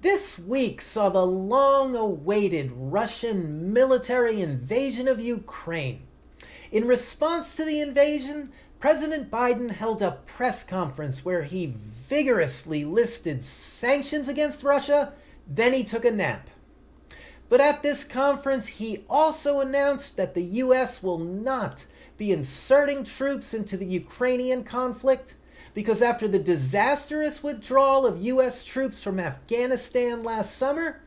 This week saw the long-awaited Russian military invasion of Ukraine. In response to the invasion, President Biden held a press conference where he vigorously listed sanctions against Russia, then he took a nap. But at this conference, he also announced that the U.S. will not be inserting troops into the Ukrainian conflict because after the disastrous withdrawal of U.S. troops from Afghanistan last summer,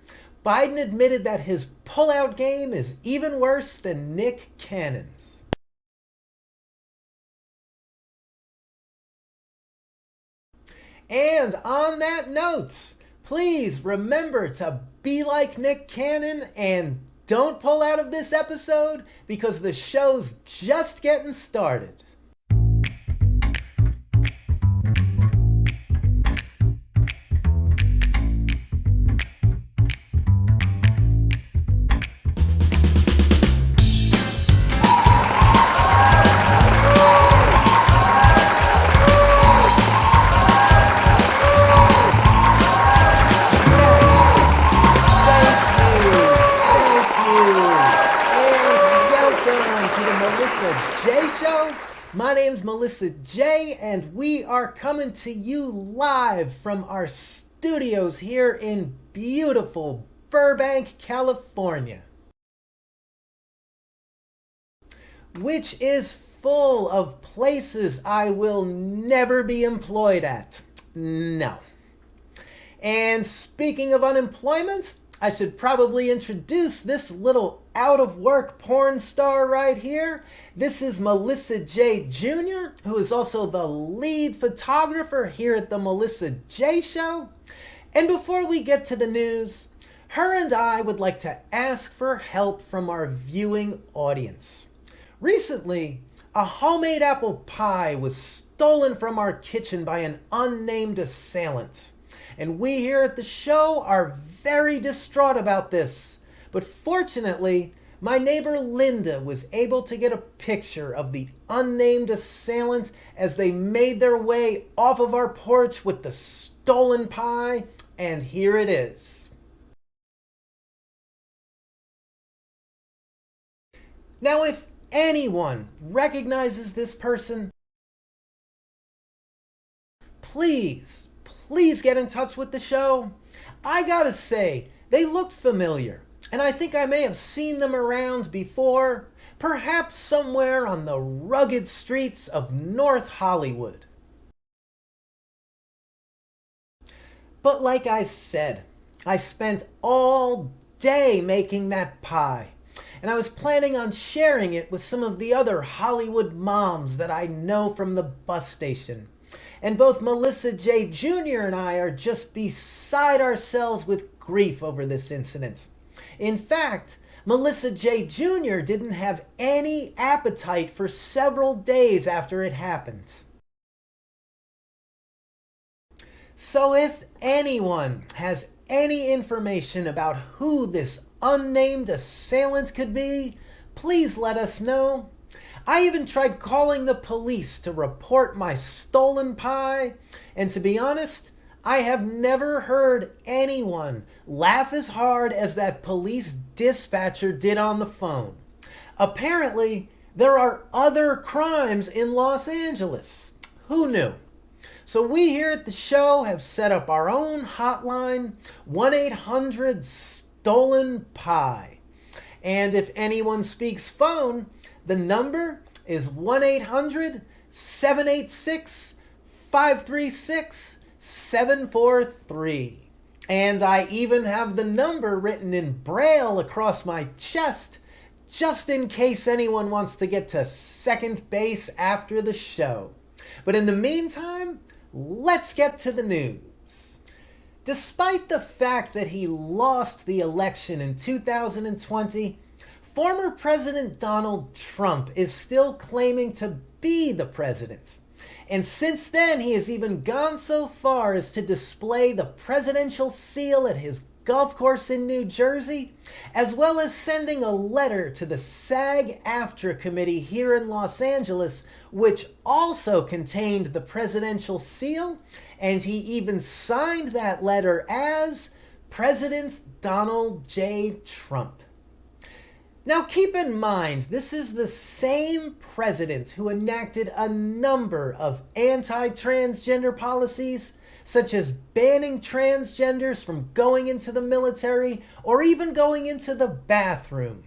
Biden admitted that his pullout game is even worse than Nick Cannon's. And on that note, please remember to be like Nick Cannon and don't pull out of this episode because the show's just getting started. My name's Melissa J, and we are coming to you live from our studios here in beautiful Burbank, California, which is full of places I will never be employed at. No. And speaking of unemployment, I should probably introduce this little out-of-work porn star right here. This is Melissa J. Jr., who is also the lead photographer here at the Melissa J. Show. And before we get to the news, her and I would like to ask for help from our viewing audience. Recently, a homemade apple pie was stolen from our kitchen by an unnamed assailant. And we here at the show are very distraught about this. But fortunately, my neighbor Linda was able to get a picture of the unnamed assailant as they made their way off of our porch with the stolen pie, and here it is. Now, if anyone recognizes this person, please get in touch with the show. I gotta say, they looked familiar, and I think I may have seen them around before, perhaps somewhere on the rugged streets of North Hollywood. But like I said, I spent all day making that pie, and I was planning on sharing it with some of the other Hollywood moms that I know from the bus station. And both Melissa J. Jr. and I are just beside ourselves with grief over this incident. In fact, Melissa J. Jr. didn't have any appetite for several days after it happened. So if anyone has any information about who this unnamed assailant could be, please let us know. I even tried calling the police to report my stolen pie, and to be honest, I have never heard anyone laugh as hard as that police dispatcher did on the phone. Apparently, there are other crimes in Los Angeles. Who knew? So we here at the show have set up our own hotline, 1-800-STOLEN-PIE. And if anyone speaks phone, the number is 1-800-786-536-743. And I even have the number written in Braille across my chest, just in case anyone wants to get to second base after the show. But in the meantime, let's get to the news. Despite the fact that he lost the election in 2020, former President Donald Trump is still claiming to be the president. And since then, he has even gone so far as to display the presidential seal at his golf course in New Jersey, as well as sending a letter to the SAG-AFTRA committee here in Los Angeles, which also contained the presidential seal, and he even signed that letter as President Donald J. Trump. Now keep in mind, this is the same president who enacted a number of anti-transgender policies, such as banning transgenders from going into the military or even going into the bathroom.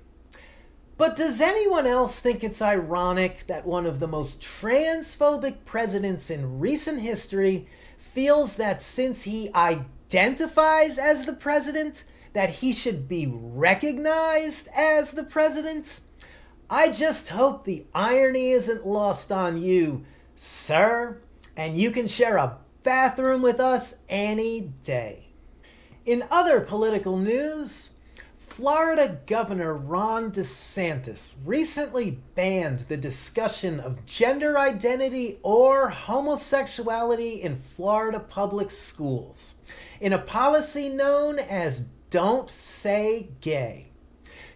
But does anyone else think it's ironic that one of the most transphobic presidents in recent history feels that since he identifies as the president, that he should be recognized as the president? I just hope the irony isn't lost on you, sir, and you can share a bathroom with us any day. In other political news, Florida Governor Ron DeSantis recently banned the discussion of gender identity or homosexuality in Florida public schools in a policy known as Don't Say Gay.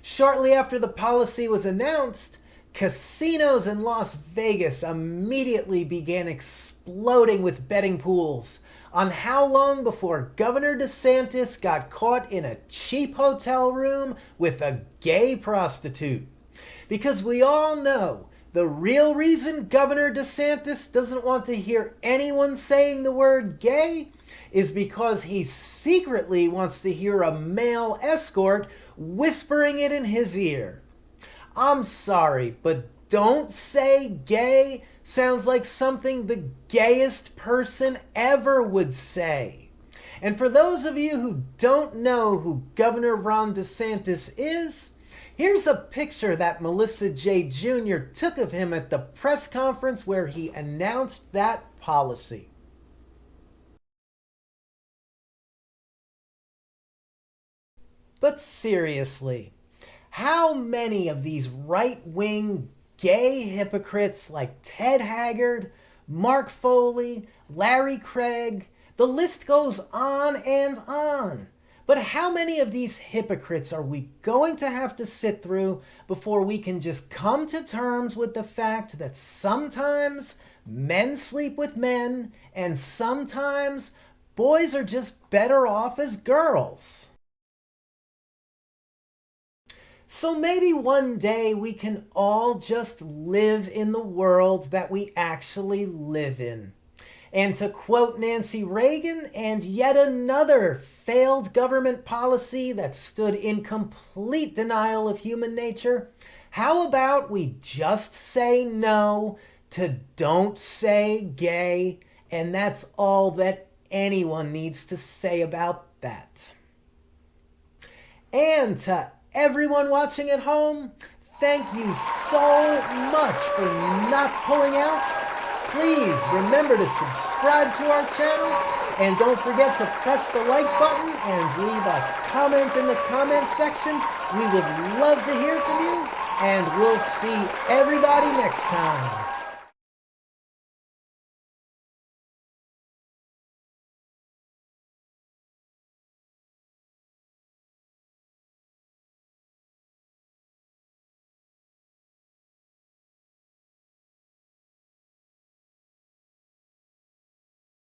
Shortly after the policy was announced, casinos in Las Vegas immediately began exploding with betting pools on how long before Governor DeSantis got caught in a cheap hotel room with a gay prostitute. Because we all know the real reason Governor DeSantis doesn't want to hear anyone saying the word gay is because he secretly wants to hear a male escort whispering it in his ear. I'm sorry, but Don't Say Gay sounds like something the gayest person ever would say. And for those of you who don't know who Governor Ron DeSantis is, here's a picture that Melissa J. Jr. took of him at the press conference where he announced that policy. But seriously, how many of these right-wing gay hypocrites like Ted Haggard, Mark Foley, Larry Craig, the list goes on and on. But how many of these hypocrites are we going to have to sit through before we can just come to terms with the fact that sometimes men sleep with men and sometimes boys are just better off as girls? So maybe one day we can all just live in the world that we actually live in. And to quote Nancy Reagan and yet another failed government policy that stood in complete denial of human nature, how about we just say no to Don't Say Gay, and that's all that anyone needs to say about that. And to everyone watching at home, thank you so much for not pulling out. Please remember to subscribe to our channel and don't forget to press the like button and leave a comment in the comment section. We would love to hear from you, and we'll see everybody next time.